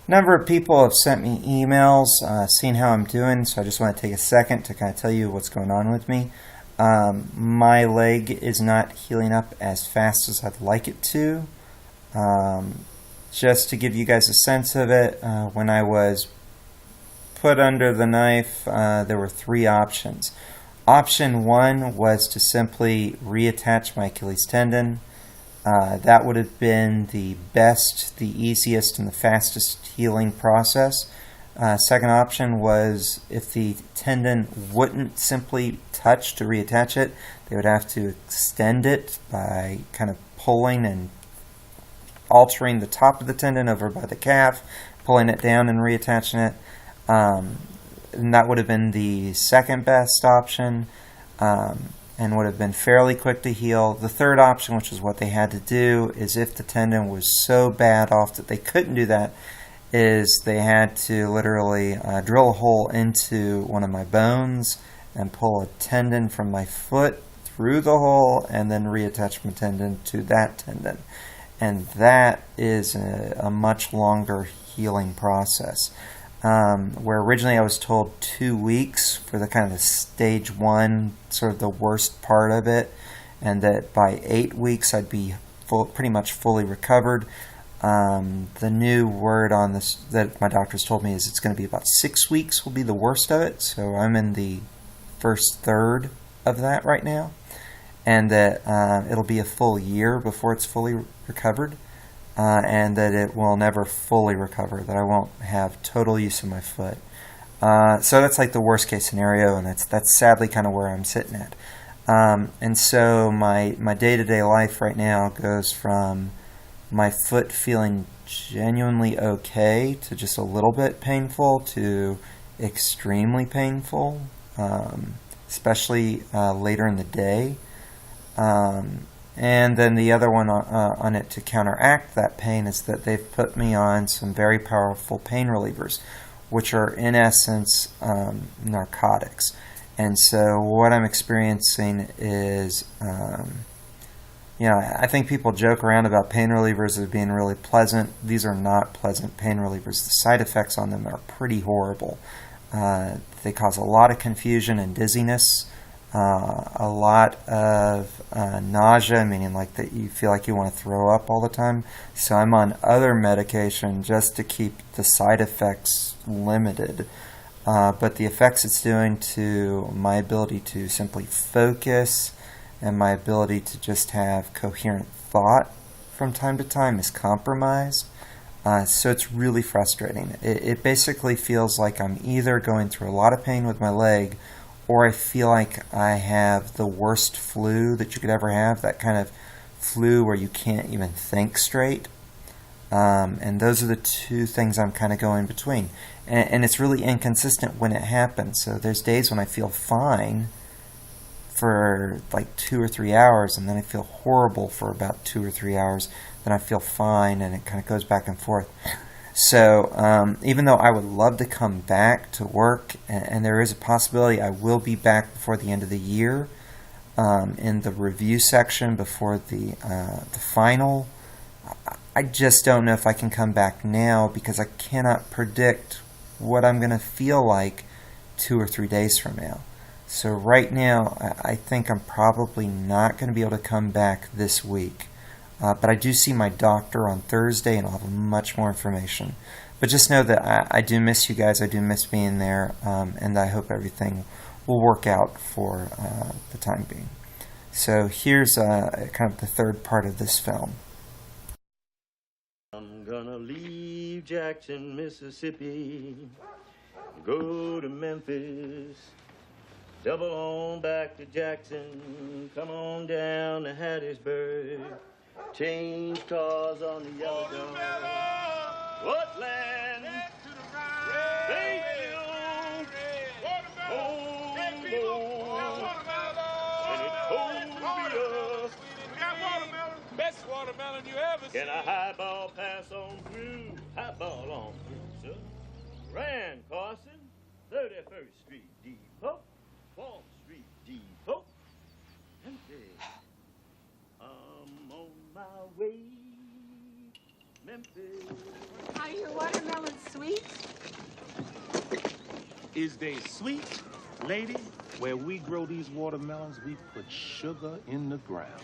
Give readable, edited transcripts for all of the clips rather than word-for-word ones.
A number of people have sent me emails, seeing how I'm doing, so I just want to take a second to kind of tell you what's going on with me. My leg is not healing up as fast as I'd like it to. Just to give you guys a sense of it, when I was put under the knife, there were three options. Option one was to simply reattach my Achilles tendon. That would have been the best, the easiest, and the fastest healing process. Second option was if the tendon wouldn't simply touch to reattach it, they would have to extend it by kind of pulling and altering the top of the tendon over by the calf, pulling it down and reattaching it. And that would have been the second best option. And would have been fairly quick to heal. The third option, which is what they had to do, is if the tendon was so bad off that they couldn't do that, is they had to literally drill a hole into one of my bones and pull a tendon from my foot through the hole and then reattach my tendon to that tendon. And that is a much longer healing process. Where originally I was told 2 weeks for the kind of the stage one, sort of the worst part of it, and that by 8 weeks I'd be pretty much fully recovered. The new word on this that my doctors told me is it's going to be about 6 weeks will be the worst of it, so I'm in the first third of that right now, and that it'll be a full year before it's fully recovered. And that it will never fully recover, that I won't have total use of my foot. So that's like the worst case scenario, and that's sadly kind of where I'm sitting at. And so my day-to-day life right now goes from my foot feeling genuinely okay to just a little bit painful to extremely painful, especially later in the day. And then the other one on it to counteract that pain is that they've put me on some very powerful pain relievers, which are in essence narcotics. And so what I'm experiencing is, I think people joke around about pain relievers as being really pleasant. These are not pleasant pain relievers. The side effects on them are pretty horrible. They cause a lot of confusion and dizziness. A lot of nausea, meaning like that you feel like you want to throw up all the time. So I'm on other medication just to keep the side effects limited. But the effects it's doing to my ability to simply focus and my ability to just have coherent thought from time to time is compromised. So it's really frustrating. It basically feels like I'm either going through a lot of pain with my leg, or I feel like I have the worst flu that you could ever have, that kind of flu where you can't even think straight. And those are the two things I'm kind of going between. And it's really inconsistent when it happens. So there's days when I feel fine for like 2 or 3 hours, and then I feel horrible for about 2 or 3 hours. Then I feel fine, and it kind of goes back and forth. So even though I would love to come back to work, and there is a possibility I will be back before the end of the year in the review section before the final, I just don't know if I can come back now because I cannot predict what I'm going to feel like 2 or 3 days from now. So right now, I think I'm probably not going to be able to come back this week. But I do see my doctor on Thursday, and I'll have much more information. But just know that I do miss you guys. I do miss being there, and I hope everything will work out for the time being. So here's kind of the third part of this film. I'm gonna leave Jackson, Mississippi, go to Memphis, double on back to Jackson, come on down to Hattiesburg. Change cars on the yellow dog. What land? Thank you. Oh, and it told me best watermelon you ever seen. can a highball pass on through? Highball on through, sir. Rand Carson, 31st Street Depot, 4th Street Depot. Memphis. I'm on my way. Memphis. Are your watermelons Is they sweet, lady? Where we grow these watermelons, we put sugar in the ground.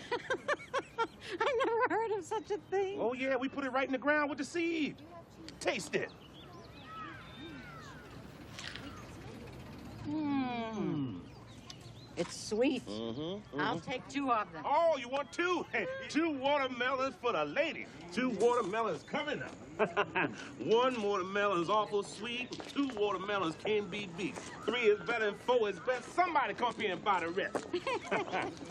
I never heard of such a thing. Oh, yeah, we put it right in the ground with the seed. Taste it. It's sweet. I'll take 2 of them. Oh, you want 2? Hey, 2 watermelons for the lady. 2 watermelons coming up. 1 watermelon's awful sweet. 2 watermelons can't be beat. 3 is better than 4 is best. Somebody come here and buy the rest.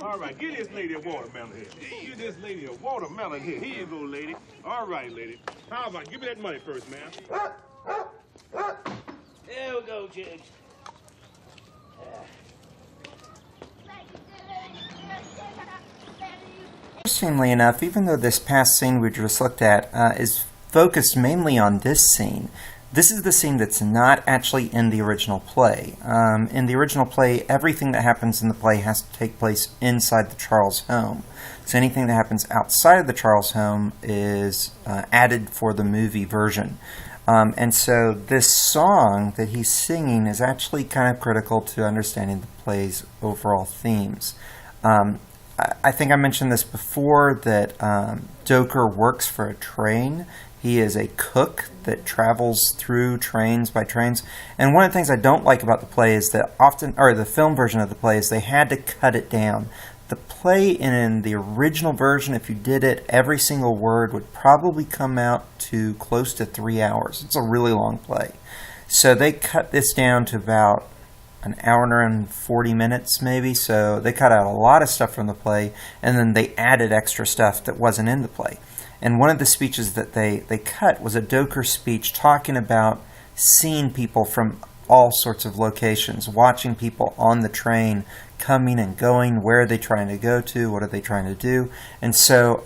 All right, give this lady a watermelon here. Give this lady a watermelon here. Here you go, lady. All right, lady. How about give me that money first, ma'am? There we go, Jiggs. Interestingly enough, even though this past scene we just looked at is focused mainly on this scene, this is the scene that's not actually in the original play. In the original play, everything that happens in the play has to take place inside the Charles home. So anything that happens outside of the Charles home is added for the movie version. And so this song that he's singing is actually kind of critical to understanding the play's overall themes. I think I mentioned this before, that Doker works for a train. He is a cook that travels through trains by trains. And one of the things I don't like about the play is that the film version of the play is they had to cut it down. The play in the original version, if you did it, every single word would probably come out to close to 3 hours. It's a really long play. So they cut this down to about an hour and 40 minutes maybe. So they cut out a lot of stuff from the play, and then they added extra stuff that wasn't in the play. And one of the speeches that they cut was a Doker speech talking about seeing people from all sorts of locations, watching people on the train coming and going. Where are they trying to go to? What are they trying to do? And so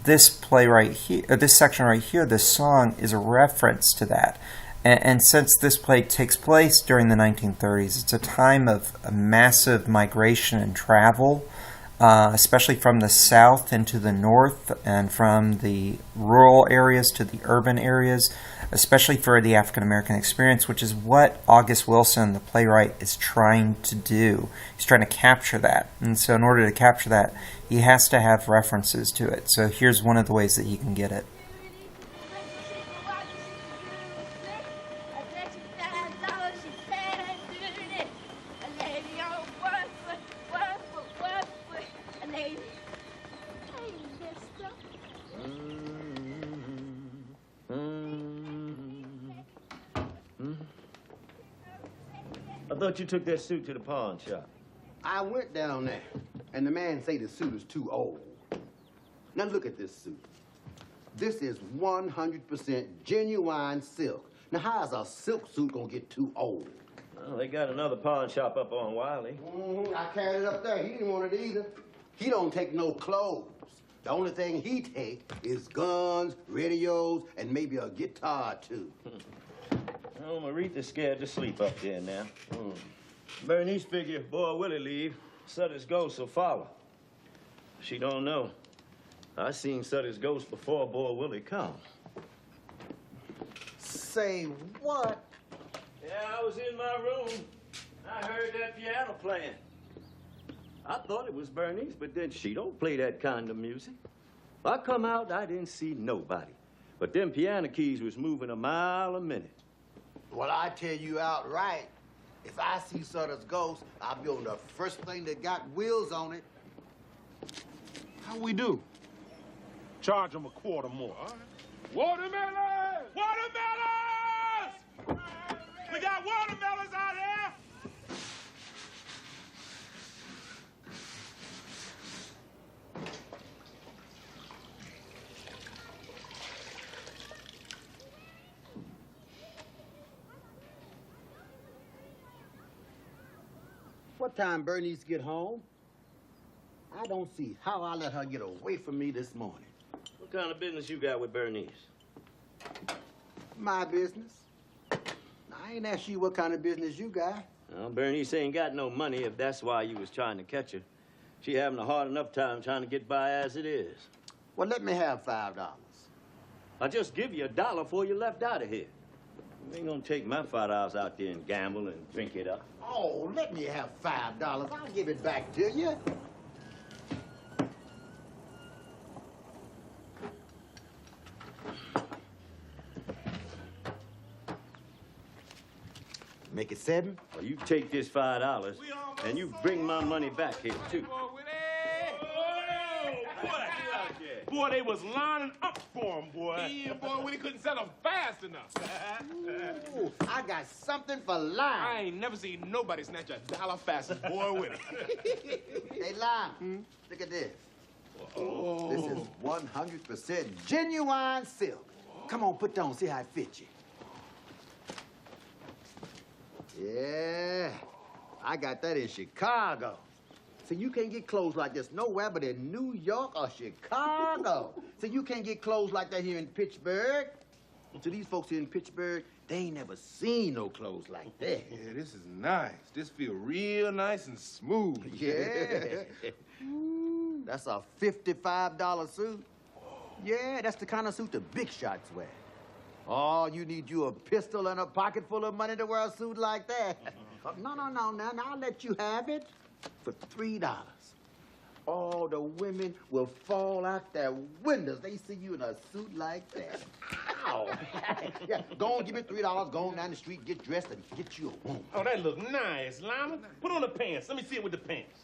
this play right here, this section right here, this song is a reference to that. And since this play takes place during the 1930s, it's a time of a massive migration and travel, especially from the south into the north and from the rural areas to the urban areas, especially for the African American experience, which is what August Wilson, the playwright, is trying to do. He's trying to capture that. And so in order to capture that, he has to have references to it. So here's one of the ways that he can get it. I thought you took that suit to the pawn shop. I went down there, and the man say the suit is too old. Now look at this suit. This is 100% genuine silk. Now how's a silk suit gonna get too old? Well, they got another pawn shop up on Wiley. I carried it up there. He didn't want it either. He don't take no clothes. The only thing he take is guns, radios, and maybe a guitar, too. Well, Maretha's scared to sleep up there now. Bernice figure if Boy Willie leave, Sutter's ghost will follow. She don't know. I seen Sutter's ghost before Boy Willie come. Say what? Yeah, I was in my room. I heard that piano playing. I thought it was Bernice, but then she don't play that kind of music. I come out, I didn't see nobody. But them piano keys was moving a mile a minute. Well, I tell you outright, if I see Sutter's ghost, I'll be on the first thing that got wheels on it. How we do? Charge them a quarter more. All right. Watermelons! Watermelons! We got watermelons out here! What time Bernice get home? I don't see how I let her get away from me this morning. What kind of business you got with Bernice? My business. I ain't asked you what kind of business you got. Well, Bernice ain't got no money if that's why you was trying to catch her. She having a hard enough time trying to get by as it is. Well, let me have $5. I'll just give you $1 before you left out of here. You ain't gonna take my $5 out there and gamble and drink it up. Oh, let me have $5. I'll give it back to you. Make it 7? Well, you take this $5 and you bring my money back here, too. Boy, they was lining up for him, boy. Yeah, boy, when he couldn't sell them fast enough. Ooh, I got something for I Lime. ain't never seen nobody snatch a dollar fast as boy with it. Hey, Lime, look at this. This is 100% genuine silk. Come on, put that on, see how it fits you. Yeah, I got that in Chicago. So you can't get clothes like this nowhere but in New York or Chicago. So you can't get clothes like that here in Pittsburgh. So these folks here in Pittsburgh, they ain't never seen no clothes like that. Yeah, this is nice. This feel real nice and smooth. Yeah. That's a $55 suit. Yeah, that's the kind of suit the big shots wear. Oh, you need you a pistol and a pocket full of money to wear a suit like that. No, I'll let you have it for $3. All the women will fall out their windows. They see you in a suit like that. Ow. Yeah, go on, give me $3. Go on down the street, get dressed, and get you a woman. Oh, that look nice, Lima. Put on the pants. Let me see it with the pants.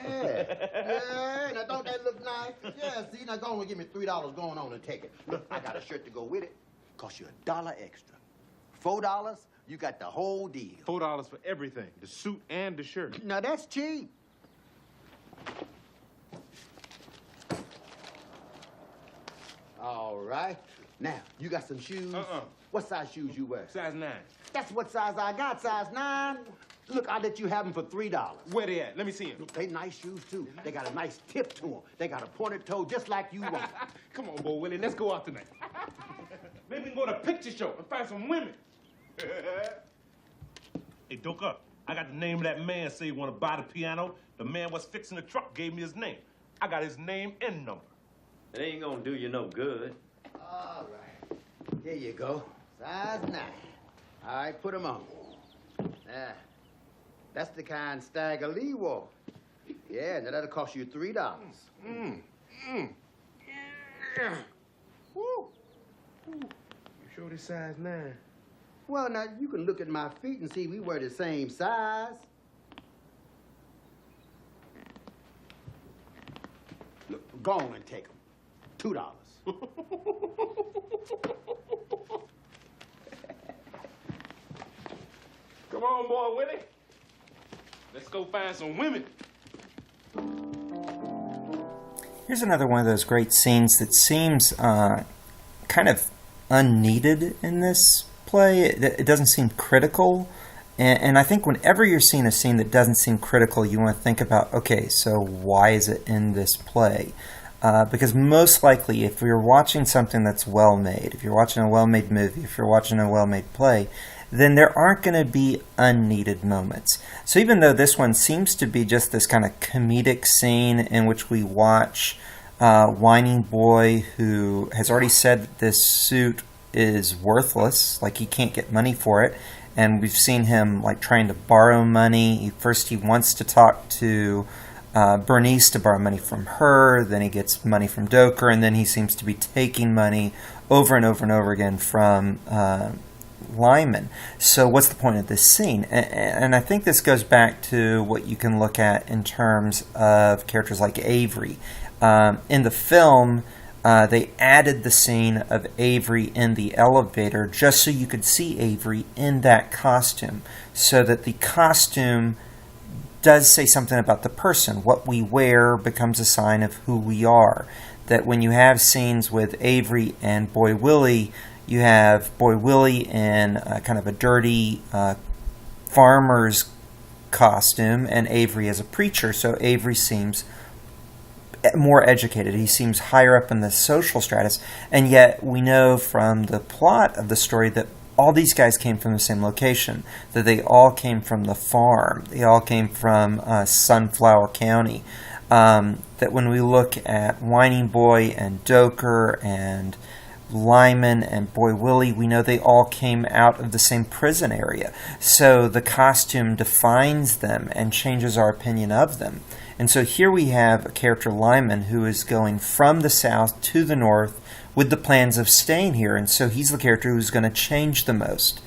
Yeah, now don't that look nice? Yeah, see, now go on and give me $3 going on and take it. Look, I got a shirt to go with it. Cost you $1 extra. $4, you got the whole deal. $4 for everything, the suit and the shirt. Now that's cheap. All right. Now, you got some shoes? What size shoes you wear? Size 9. That's what size I got, size 9. Look, I'll let you have them for $3. Where they at? Let me see them. They nice shoes, too. They got a nice tip to them. They got a pointed toe just like you want. Come on, Bo Willie, let's go out tonight. Maybe we can go to a picture show and find some women. Hey, Doka, I got the name of that man say he want to buy the piano. The man was fixing the truck gave me his name. I got his name and number. It ain't gonna do you no good. All right. Here you go. Size 9. All right, put them on. That's the kind Stagger Lee wore. Yeah, now that'll cost you $3. Woo. You sure this size 9? Well, now, you can look at my feet and see we wear the same size. Look, go on and take them. $2. Come on, boy Willie. Let's go find some women. Here's another one of those great scenes that seems kind of unneeded in this play. It doesn't seem critical. And I think whenever you're seeing a scene that doesn't seem critical, you want to think about, okay, so why is it in this play? Because most likely, if you're watching something that's well-made, if you're watching a well-made movie, if you're watching a well-made play, then there aren't going to be unneeded moments. So even though this one seems to be just this kind of comedic scene in which we watch a whining boy who has already said that this suit is worthless, like he can't get money for it, and we've seen him like trying to borrow money. First he wants to talk to Bernice to borrow money from her, then he gets money from Doker, and then he seems to be taking money over and over and over again from Lyman. So what's the point of this scene? And I think this goes back to what you can look at in terms of characters like Avery. In the film, they added the scene of Avery in the elevator just so you could see Avery in that costume, so that the costume does say something about the person. What we wear becomes a sign of who we are. That when you have scenes with Avery and Boy Willie, you have Boy Willie in kind of a dirty farmer's costume and Avery as a preacher. So Avery seems more educated. He seems higher up in the social stratus. And yet we know from the plot of the story that all these guys came from the same location, that they all came from the farm. They all came from Sunflower County. that when we look at Whining Boy and Doker and Lyman and Boy Willie, we know they all came out of the same prison area. So the costume defines them and changes our opinion of them. And so here we have a character, Lyman, who is going from the south to the north with the plans of staying here. And so he's the character who's going to change the most,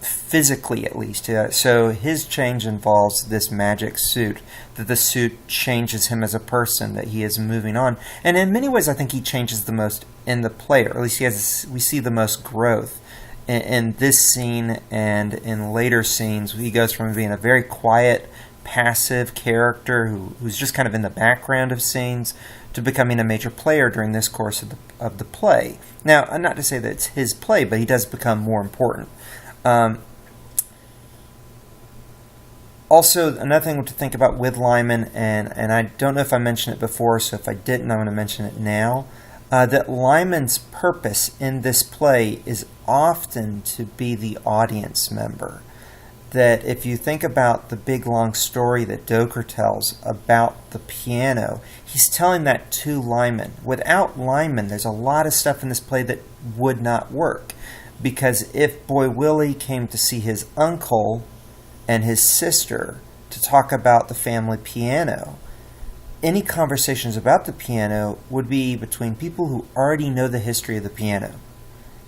physically at least. So his change involves this magic suit, that the suit changes him as a person, that he is moving on. And in many ways, I think he changes the most in the play, or at least we see the most growth in this scene and in later scenes. He goes from being a very quiet, passive character who's just kind of in the background of scenes to becoming a major player during this course of the play. Now, not to say that it's his play, but he does become more important. Also, another thing to think about with Lyman, and I don't know if I mentioned it before, so if I didn't, I'm going to mention it now, that Lyman's purpose in this play is often to be the audience member. That if you think about the big long story that Doker tells about the piano, he's telling that to Lyman. Without Lyman, there's a lot of stuff in this play that would not work. Because if Boy Willie came to see his uncle and his sister to talk about the family piano, any conversations about the piano would be between people who already know the history of the piano.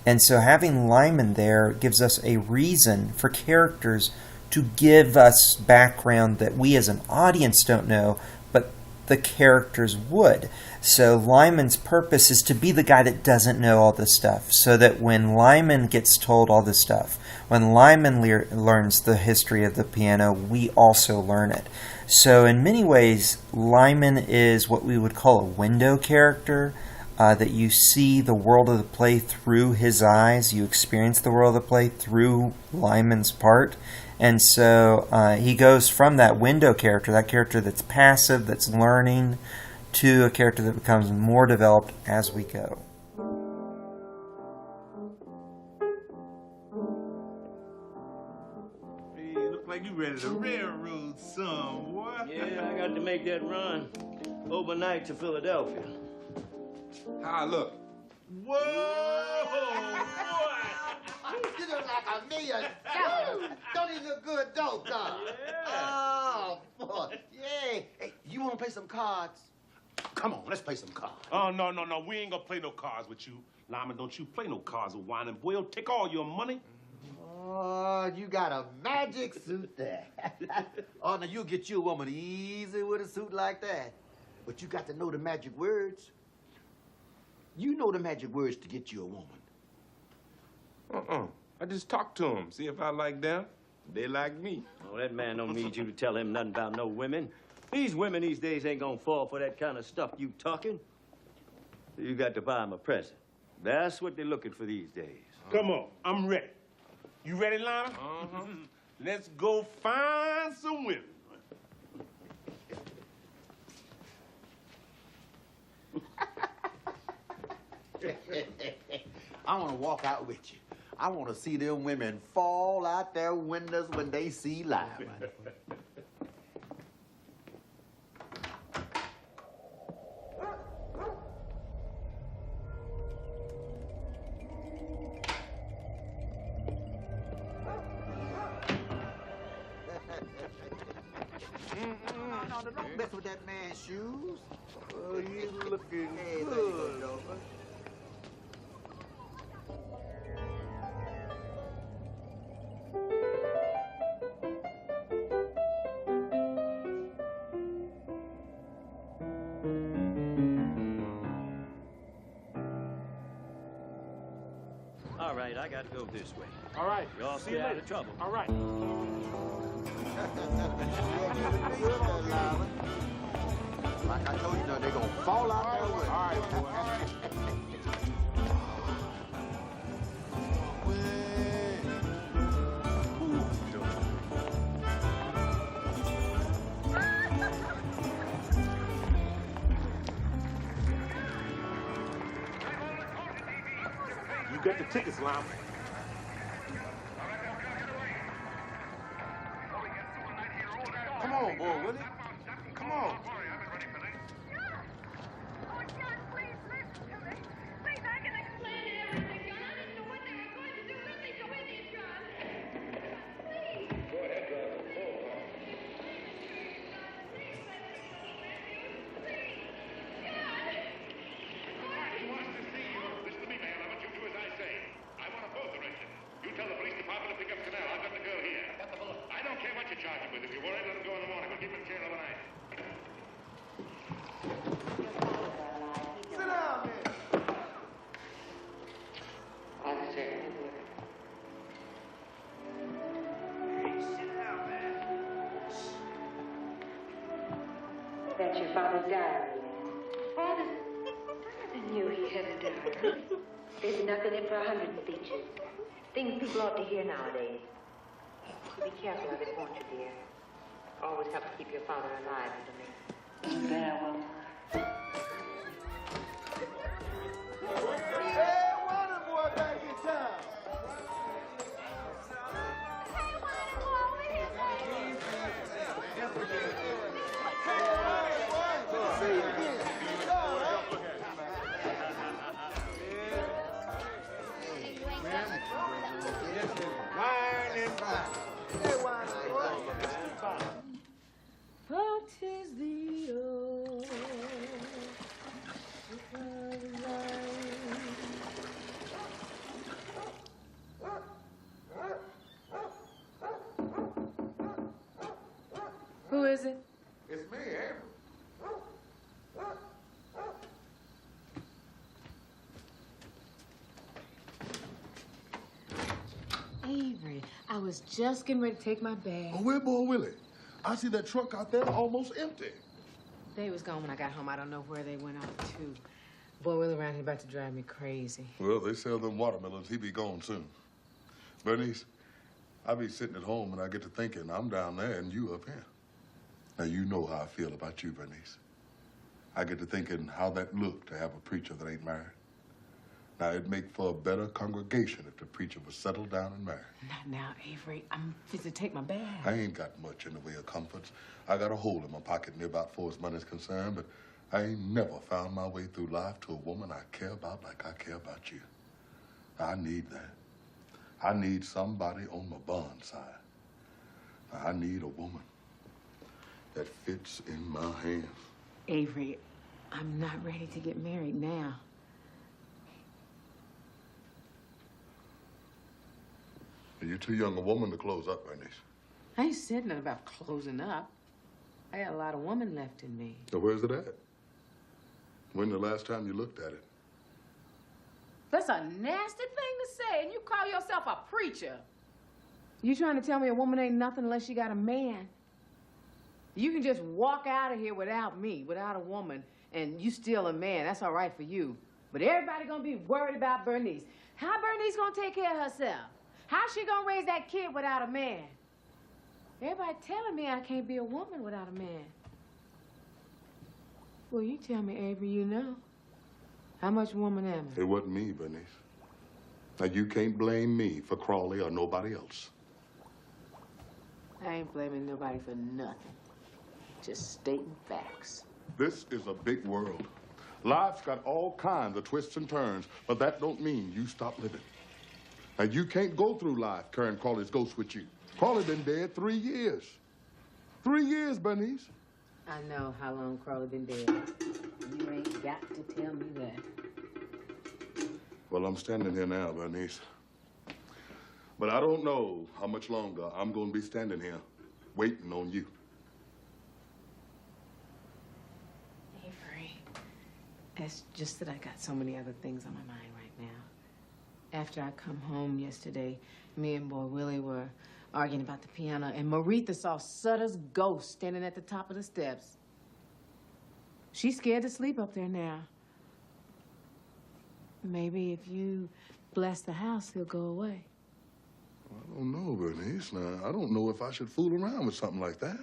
And so having Lyman there gives us a reason for characters to give us background that we as an audience don't know, but the characters would. So Lyman's purpose is to be the guy that doesn't know all this stuff, so that when Lyman gets told all this stuff, when Lyman learns the history of the piano, we also learn it. So in many ways, Lyman is what we would call a window character, that you see the world of the play through his eyes. You experience the world of the play through Lyman's part. And so he goes from that window character, that character that's passive, that's learning, to a character that becomes more developed as we go. Hey, look like you ready to railroad some, boy. Yeah, I got to make that run overnight to Philadelphia. How I look? Whoa, You look like $1,000,000. Don't even look good, dope, huh? Yeah. Oh, boy. Yeah. Hey, you want to play some cards? Come on, let's play some cards. Oh, no. We ain't gonna play no cards with you. Lyman, don't you play no cards with Whining Boy. He'll take all your money. Oh, you got a magic suit there. Oh, now you'll get you a woman easy with a suit like that. But you got to know the magic words. You know the magic words to get you a woman. I just talk to them, see if I like them. They like me. Oh, that man don't need you to tell him nothing about no women. These women these days ain't gonna fall for that kind of stuff you talking. You got to buy them a present. That's what they're looking for these days. Come on, I'm ready. You ready, Lyman? Let's go find some women. I want to walk out with you. I want to see them women fall out their windows when they see Lyman. No, don't mess with that man's shoes. Oh, he's looking good. All right, I got to go this way. All right. Y'all See you stay out later. of trouble. All right. Like I told you, they're gonna fall out their way. All right, boy. You got the tickets, Lyman. Come on, boy, Willie. Come on. That's your father's diary. Father, I knew he had a diary. There's enough in it for 100 speeches. Things people ought to hear nowadays. So be careful of it, won't you, dear? Always help to keep your father alive under me. You bet I will. Hey, Wonder Boy back in town. What is the old Who is it? It's me, Avery. Avery, I was just getting ready to take my bag. Oh, where Boy Willie? I see that truck out there almost empty. They was gone when I got home. I don't know where they went off to. Boy, Willie around here about to drive me crazy. Well, they sell them watermelons. He be gone soon. Bernice, I be sitting at home and I get to thinking I'm down there and you up here. Now, you know how I feel about you, Bernice. I get to thinking how that look to have a preacher that ain't married. Now, it'd make for a better congregation if the preacher was settled down and married. Not now, Avery. I'm fit to take my bag. I ain't got much in the way of comforts. I got a hole in my pocket near about far as money's concerned, but I ain't never found my way through life to a woman I care about like I care about you. I need that. I need somebody on my bond side. I need a woman that fits in my hands. Avery, I'm not ready to get married now. You're too young a woman to close up, Bernice. I ain't said nothing about closing up. I got a lot of woman left in me. So where's it at? When the last time you looked at it? That's a nasty thing to say, and you call yourself a preacher. You trying to tell me a woman ain't nothing unless she got a man? You can just walk out of here without me, without a woman, and you still a man. That's all right for you. But everybody gonna be worried about Bernice. How Bernice gonna take care of herself? How's she gonna raise that kid without a man? Everybody telling me I can't be a woman without a man. Well, you tell me, Avery, you know. How much woman am I? It wasn't me, Bernice. Now, you can't blame me for Crawley or nobody else. I ain't blaming nobody for nothing. Just stating facts. This is a big world. Life's got all kinds of twists and turns, but that don't mean you stop living. Now, you can't go through life carrying Crawley's ghost with you. Crawley been dead 3 years. 3 years, Bernice. I know how long Crawley been dead. You ain't got to tell me that. Well, I'm standing here now, Bernice. But I don't know how much longer I'm going to be standing here waiting on you. Avery, it's just that I got so many other things on my mind right now. After I come home yesterday, me and Boy Willie were arguing about the piano, and Maretha saw Sutter's ghost standing at the top of the steps. She's scared to sleep up there now. Maybe if you bless the house, he'll go away. I don't know, Bernice. Now, I don't know if I should fool around with something like that.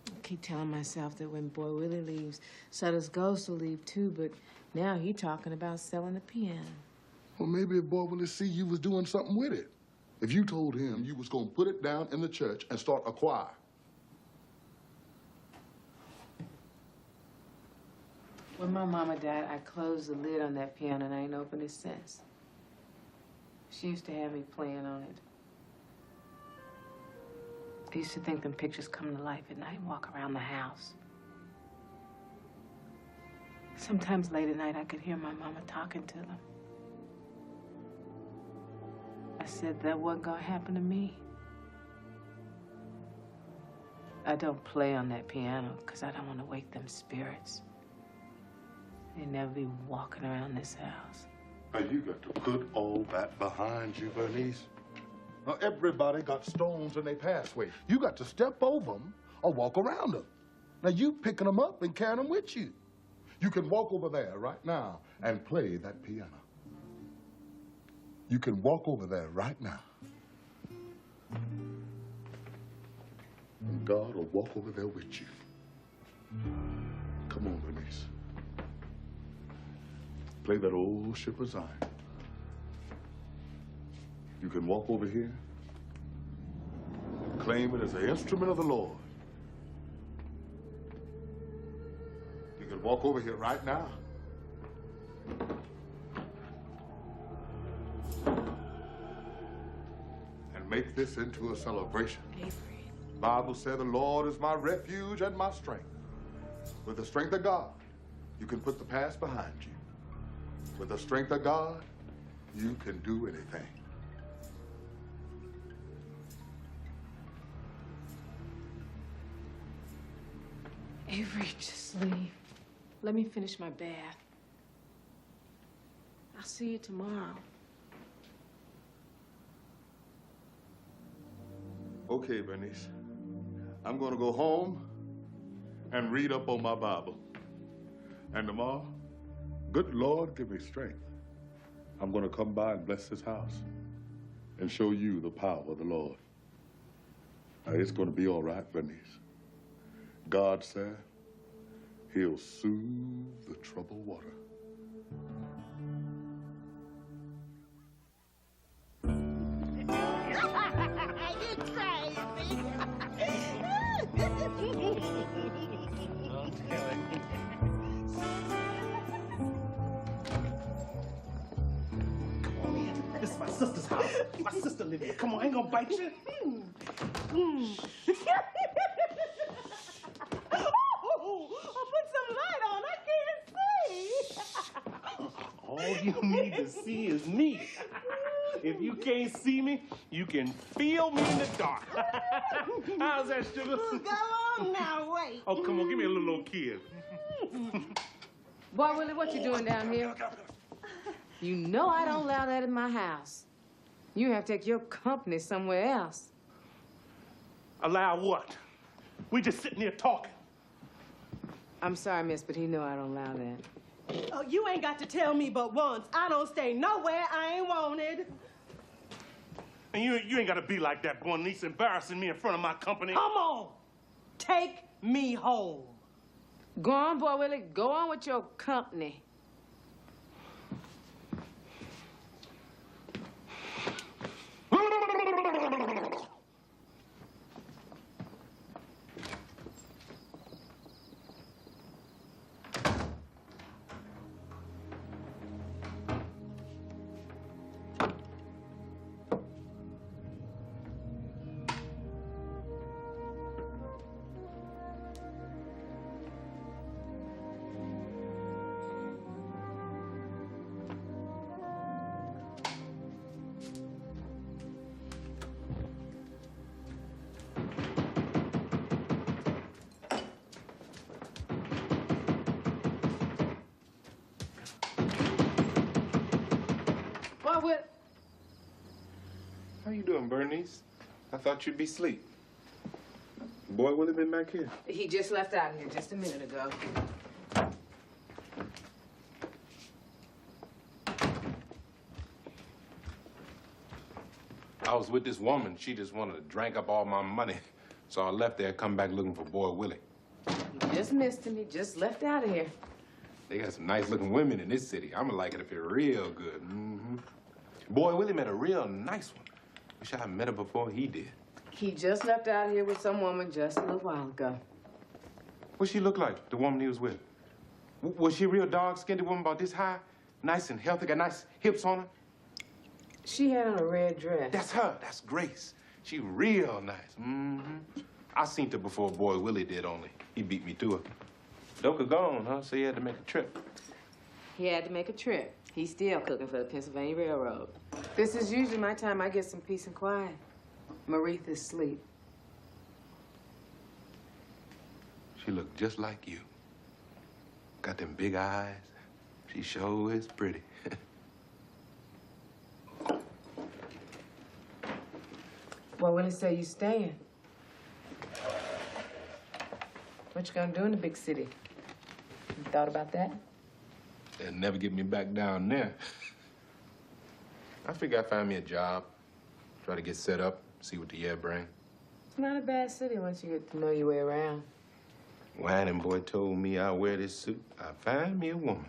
I keep telling myself that when Boy Willie leaves, Sutter's ghost will leave too, but now he's talking about selling the piano. Well, maybe if Boy Willie see you was doing something with it. If you told him you was going to put it down in the church and start a choir. When my mama died, I closed the lid on that piano and I ain't opened it since. She used to have me playing on it. I used to think them pictures come to life at night and walk around the house. Sometimes late at night, I could hear my mama talking to them. I said that wasn't gonna happen to me. I don't play on that piano because I don't want to wake them spirits. They never be walking around this house. Now, you got to put all that behind you, Bernice. Now, everybody got stones in their pathway. You got to step over them or walk around them. Now you picking them up and carrying them with you. You can walk over there right now and play that piano. You can walk over there right now. And God will walk over there with you. Come on, Bernice. Play that old Ship of Zion. You can walk over here, claim it as an instrument of the Lord. You can walk over here right now. And make this into a celebration. The Bible said the Lord is my refuge and my strength. With the strength of God, you can put the past behind you. With the strength of God, you can do anything. Avery, just leave. Let me finish my bath. I'll see you tomorrow. Okay, Bernice. I'm gonna go home and read up on my Bible. And tomorrow, good Lord, give me strength. I'm gonna come by and bless this house and show you the power of the Lord. Now, it's gonna be all right, Bernice. God said he'll soothe the troubled water. This is my sister's house. My sister live here. Come on, I ain't gonna bite you. Put some light on. I can't see. All you need to see is me. If you can't see me, you can feel me in the dark. How's that, sugar? Go on now, wait. Oh, come on, give me a little kiss. Boy, Willie, what you doing down here? You know I don't allow that in my house. You have to take your company somewhere else. Allow what? We just sitting here talking. I'm sorry, miss, but he know I don't allow that. Oh, you ain't got to tell me but once. I don't stay nowhere I ain't wanted. And you ain't gotta be like that, Bernice, embarrassing me in front of my company. Come on. Take me home. Go on, boy, Willie. Go on with your company. Boy, Willie. How you doing, Bernice? I thought you'd be asleep. Boy Willie been back here? He just left out here just a minute ago. I was with this woman. She just wanted to drink up all my money. So I left there, come back looking for Boy Willie. You just missed him. He just left out of here. They got some nice-looking women in this city. I'ma like it if you're real good. Mm-hmm. Boy Willie met a real nice one. Wish I had met her before he did. He just left out here with some woman just a little while ago. What she look like, the woman he was with? Was she a real dog-skinned woman about this high? Nice and healthy, got nice hips on her? She had on a red dress. That's her. That's Grace. She real nice. Mm-hmm. I seen her before Boy Willie did, only he beat me to her. Doka gone, huh? So he had to make a trip. He had to make a trip. He's still cooking for the Pennsylvania Railroad. This is usually my time I get some peace and quiet. Maretha's asleep. She looked just like you. Got them big eyes. She sure is pretty. Well, when it say you staying? What you gonna do in the big city? You thought about that? They'll never get me back down there. I figure I find me a job, try to get set up, see what the year bring. It's not a bad city once you get to know your way around. Whining boy told me I'd wear this suit, I'd find me a woman.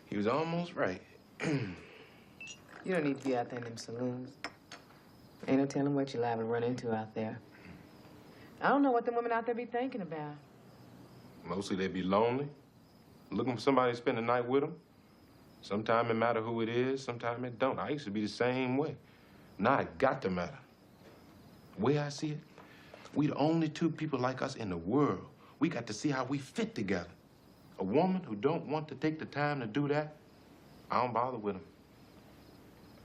He was almost right. You don't need to be out there in them saloons. Ain't no telling what you're liable to run into out there. I don't know what the women out there be thinking about. Mostly they be lonely, looking for somebody to spend the night with them. Sometimes it matter who it is, sometimes it don't. I used to be the same way. Now it got to matter. The way I see it, we the only two people like us in the world. We got to see how we fit together. A woman who don't want to take the time to do that, I don't bother with them.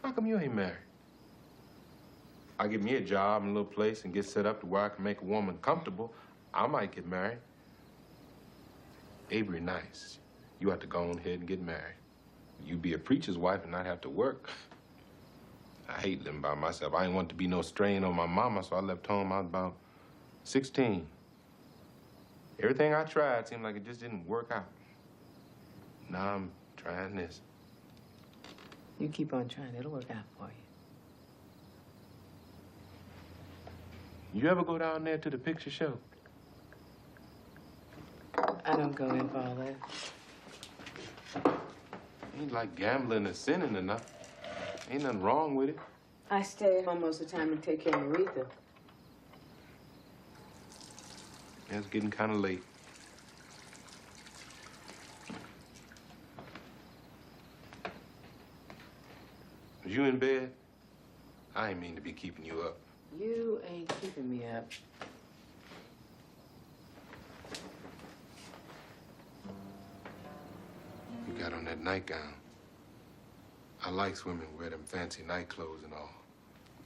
How come you ain't married? I get me a job in a little place and get set up to where I can make a woman comfortable. I might get married. Avery nice. You have to go on ahead and get married. You be a preacher's wife and not have to work. I hate living by myself. I ain't want to be no strain on my mama, so I left home. I was about 16. Everything I tried seemed like it just didn't work out. Now I'm trying this. You keep on trying, it'll work out for you. You ever go down there to the picture show? I don't go in for all that. Ain't like gambling or sinning or nothing. Ain't nothing wrong with it. I stay home most of the time and take care of Aretha. It's getting kind of late. Was you in bed? I ain't mean to be keeping you up. You ain't keeping me up. You got on that nightgown. I like women who wear them fancy night clothes and all.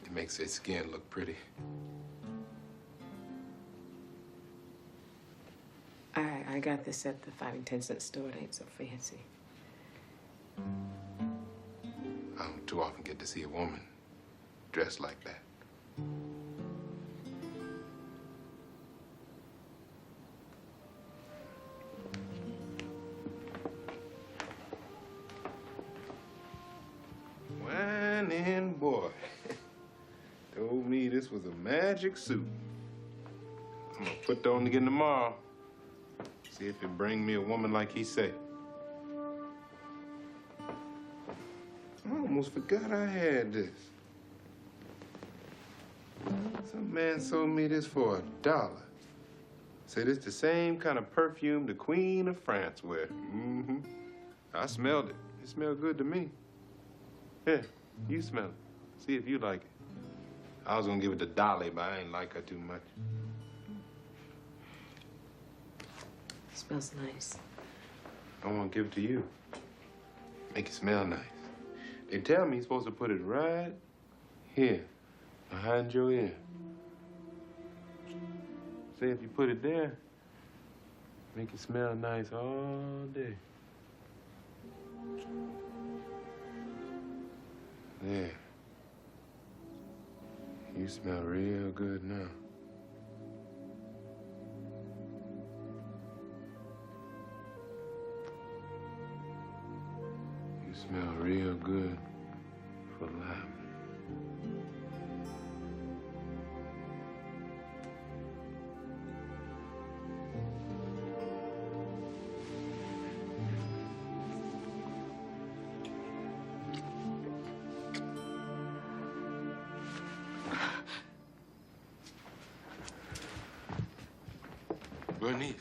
It makes their skin look pretty. I got this at the 5 and 10 cent store. It ain't so fancy. I don't too often get to see a woman dressed like that. Whining boy. Told me this was a magic suit. I'm gonna put that on again tomorrow. See if it bring me a woman like he said. I almost forgot I had this. Some man sold me this for $1. Said it's the same kind of perfume the Queen of France wear. Mm-hmm. I smelled it. It smelled good to me. Here, you smell it. See if you like it. I was gonna give it to Dolly, but I ain't like her too much. Smells nice. I want to give it to you. Make it smell nice. They tell me you're supposed to put it right here, behind your ear. Say if you put it there, make it smell nice all day. There. You smell real good now. You smell real good for life. Bernice.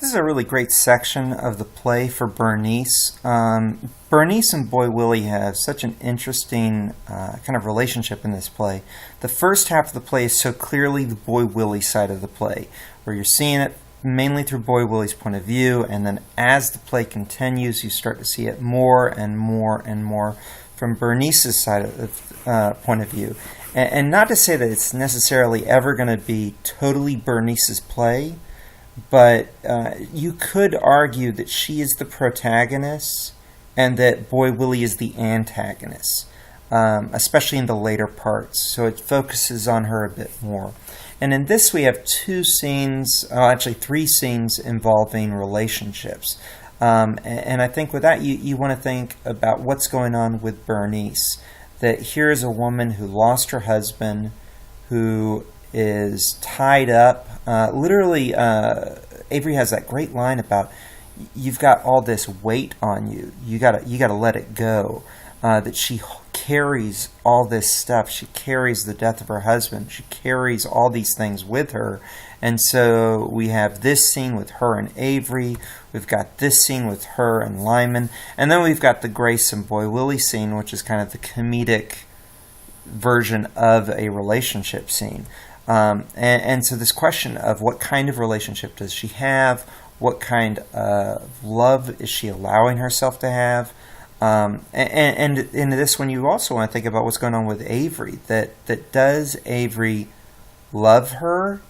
This is a really great section of the play for Bernice. Bernice and Boy Willie have such an interesting kind of relationship in this play. The first half of the play is so clearly the Boy Willie side of the play, where you're seeing it mainly through Boy Willie's point of view, and then as the play continues, you start to see it more and more and more from Bernice's side of point of view. And not to say that it's necessarily ever going to be totally Bernice's play, but you could argue that she is the protagonist and that Boy Willie is the antagonist, especially in the later parts. So it focuses on her a bit more. And in this, we have three scenes involving relationships. And I think with that, you want to think about what's going on with Bernice. That here's a woman who lost her husband, who is tied up. Literally, Avery has that great line about, you've got all this weight on you. You gotta let it go. That she carries all this stuff. She carries the death of her husband. She carries all these things with her. And so we have this scene with her and Avery. We've got this scene with her and Lyman. And then we've got the Grace and Boy Willie scene, which is kind of the comedic version of a relationship scene. And so this question of what kind of relationship does she have? What kind of love is she allowing herself to have? And in this one, you also want to think about what's going on with Avery. That does Avery love her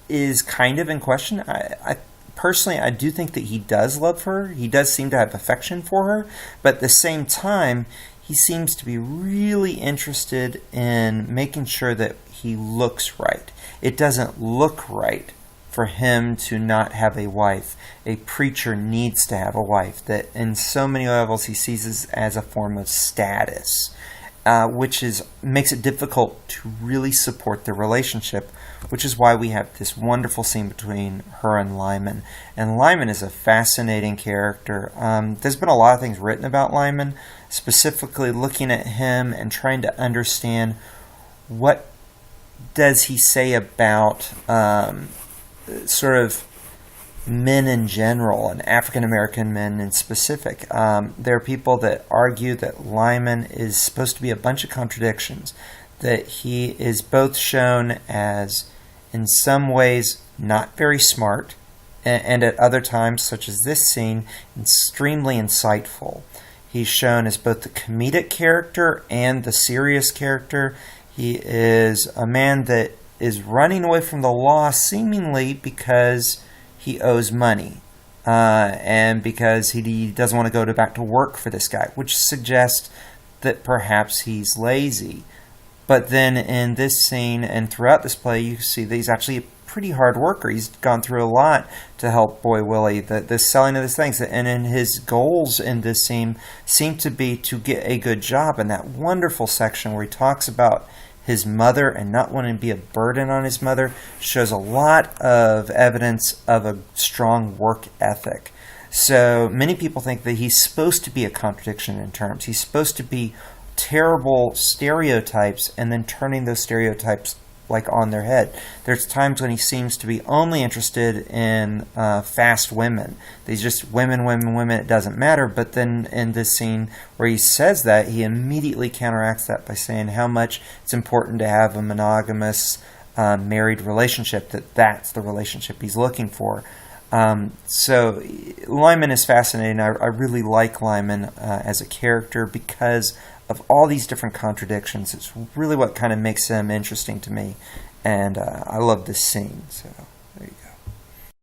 is kind of in question. I personally, I do think that he does love her. He does seem to have affection for her. But at the same time, he seems to be really interested in making sure that he looks right. It doesn't look right for him to not have a wife. A preacher needs to have a wife. That in so many levels he sees this as a form of status, which makes it difficult to really support the relationship, which is why we have this wonderful scene between her and Lyman. And Lyman is a fascinating character. There's been a lot of things written about Lyman, specifically looking at him and trying to understand what does he say about sort of men in general and African American men in specific. There are people that argue that Lyman is supposed to be a bunch of contradictions, that he is both shown as, in some ways, not very smart, and at other times, such as this scene, extremely insightful. He's shown as both the comedic character and the serious character. He is a man that is running away from the law seemingly because he owes money and because he doesn't want to go back to work for this guy, which suggests that perhaps he's lazy. But then in this scene and throughout this play, you see that he's actually a pretty hard worker. He's gone through a lot to help Boy Willie, the selling of these things. And in his goals in this scene seem to be to get a good job. And that wonderful section where he talks about his mother and not wanting to be a burden on his mother shows a lot of evidence of a strong work ethic. So many people think that he's supposed to be a contradiction in terms. He's supposed to be terrible stereotypes and then turning those stereotypes like on their head. There's times when he seems to be only interested in fast women. He's just women, it doesn't matter. But then in this scene where he says that, he immediately counteracts that by saying how much it's important to have a monogamous married relationship, that's the relationship he's looking for. So Lyman is fascinating. I really like Lyman as a character because of all these different contradictions. It's really what kind of makes him interesting to me, and I love this scene. So.